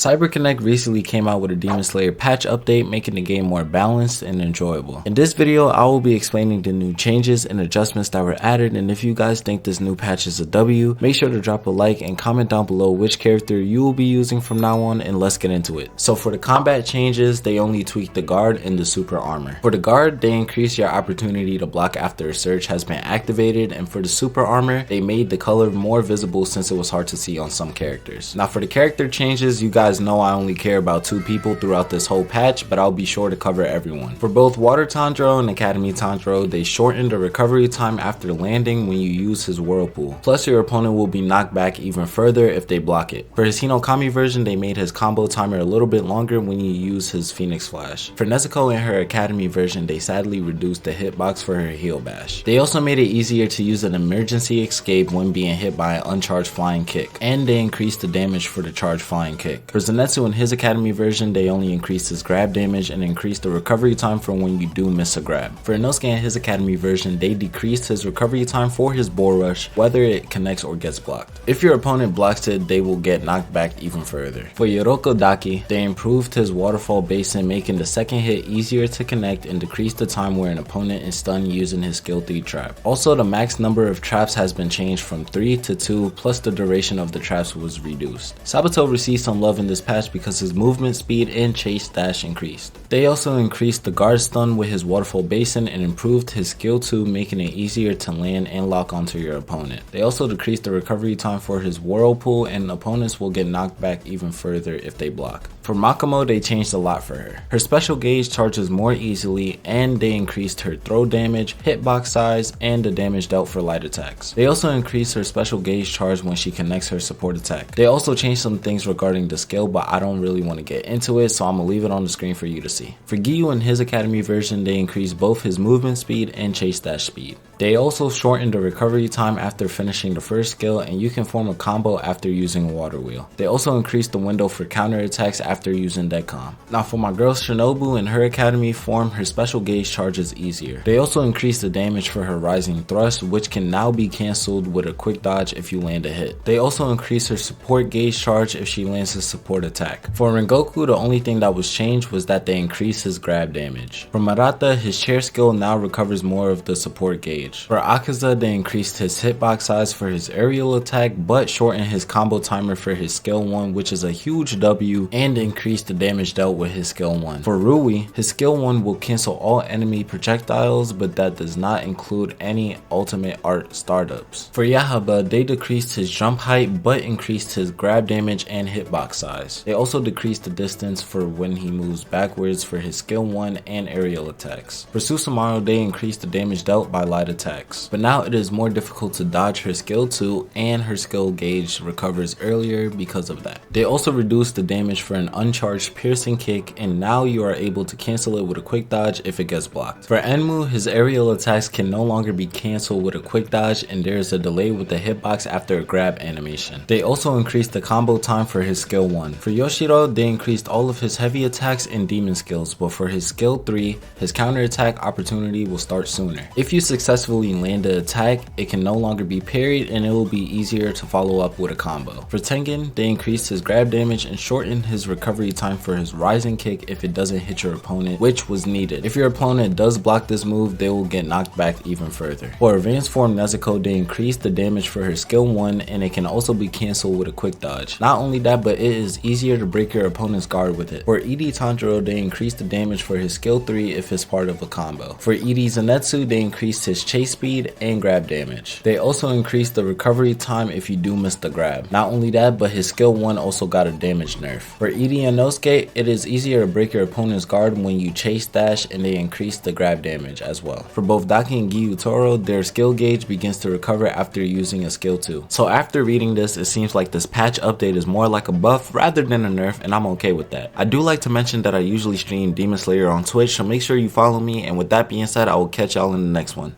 CyberConnect recently came out with a Demon Slayer patch update, making the game more balanced and enjoyable. In this video, I will be explaining the new changes and adjustments that were added, and if you guys think this new patch is a W, make sure to drop a like and comment down below which character you will be using from now on, and let's get into it. So for the combat changes, they only tweaked the guard and the super armor. For the guard, they increased your opportunity to block after a surge has been activated, and for the super armor, they made the color more visible since it was hard to see on some characters. Now for the character changes, you guys know I only care about 2 people throughout this whole patch, but I'll be sure to cover everyone. For both Water Tanjiro and Academy Tanjiro, they shortened the recovery time after landing when you use his whirlpool. Plus your opponent will be knocked back even further if they block it. For his Hinokami version, they made his combo timer a little bit longer when you use his Phoenix Flash. For Nezuko in her Academy version, they sadly reduced the hitbox for her heal bash. They also made it easier to use an emergency escape when being hit by an uncharged flying kick, and they increased the damage for the charged flying kick. For Zenitsu in his Academy version, they only increased his grab damage and increased the recovery time for when you do miss a grab. For Inosuke in his Academy version, they decreased his recovery time for his Bull Rush, whether it connects or gets blocked. If your opponent blocks it, they will get knocked back even further. For Yoroko Daki, they improved his waterfall basin, making the second hit easier to connect and decreased the time where an opponent is stunned using his skill 3 trap. Also, the max number of traps has been changed from 3 to 2, plus the duration of the traps was reduced. Sabato received some love in this patch because his movement speed and chase dash increased. They also increased the guard stun with his waterfall basin and improved his skill 2, making it easier to land and lock onto your opponent. They also decreased the recovery time for his whirlpool, and opponents will get knocked back even further if they block. For Makomo, they changed a lot for her. Her special gauge charges more easily, and they increased her throw damage, hitbox size, and the damage dealt for light attacks. They also increased her special gauge charge when she connects her support attack. They also changed some things regarding the skill, but I don't really want to get into it, so I'm gonna leave it on the screen for you to see. For Giyu in his Academy version, they increased both his movement speed and chase dash speed. They also shortened the recovery time after finishing the first skill, and you can form a combo after using a water wheel. They also increased the window for counter attacks after using Deadcom. Now for my girl Shinobu in her Academy form, her special gauge charges easier. They also increased the damage for her rising thrust, which can now be cancelled with a quick dodge if you land a hit. They also increased her support gauge charge if she lands a support attack. For Rengoku, the only thing that was changed was that they increased his grab damage. For Murata, his chair skill now recovers more of the support gauge. For Akaza, they increased his hitbox size for his aerial attack, but shortened his combo timer for his skill 1, which is a huge W, and increased the damage dealt with his skill 1. For Rui, his skill 1 will cancel all enemy projectiles, but that does not include any ultimate art startups. For Yahaba, they decreased his jump height, but increased his grab damage and hitbox size. They also decreased the distance for when he moves backwards for his skill 1 and aerial attacks. For Susumaru, they increased the damage dealt by light attacks, but now it is more difficult to dodge her skill 2, and her skill gauge recovers earlier because of that. They also reduced the damage for an uncharged piercing kick, and now you are able to cancel it with a quick dodge if it gets blocked. For Enmu, his aerial attacks can no longer be cancelled with a quick dodge, and there is a delay with the hitbox after a grab animation. They also increased the combo time for his skill 1. For Yoshiro, they increased all of his heavy attacks and demon skills, but for his skill 3, his counter attack opportunity will start sooner. If you successfully land the attack, it can no longer be parried, and it will be easier to follow up with a combo. For Tengen, they increased his grab damage and shortened his recovery time for his rising kick if it doesn't hit your opponent, which was needed. If your opponent does block this move, they will get knocked back even further. For Advanced Form Nezuko, they increased the damage for her skill 1, and it can also be cancelled with a quick dodge. Not only that, but it is easier to break your opponent's guard with it. For ED Tanjiro, they increased the damage for his skill 3 if it's part of a combo. For ED Zenitsu, they increased his chase speed and grab damage. They also increased the recovery time if you do miss the grab. Not only that, but his skill 1 also got a damage nerf. For ED and Inosuke, it is easier to break your opponent's guard when you chase dash, and they increase the grab damage as well. For both Daki and Gyutaro, their skill gauge begins to recover after using a skill 2. So after reading this, it seems like this patch update is more like a buff rather than a nerf, and I'm okay with that. I do like to mention that I usually stream Demon Slayer on Twitch, so make sure you follow me, and with that being said, I will catch y'all in the next one.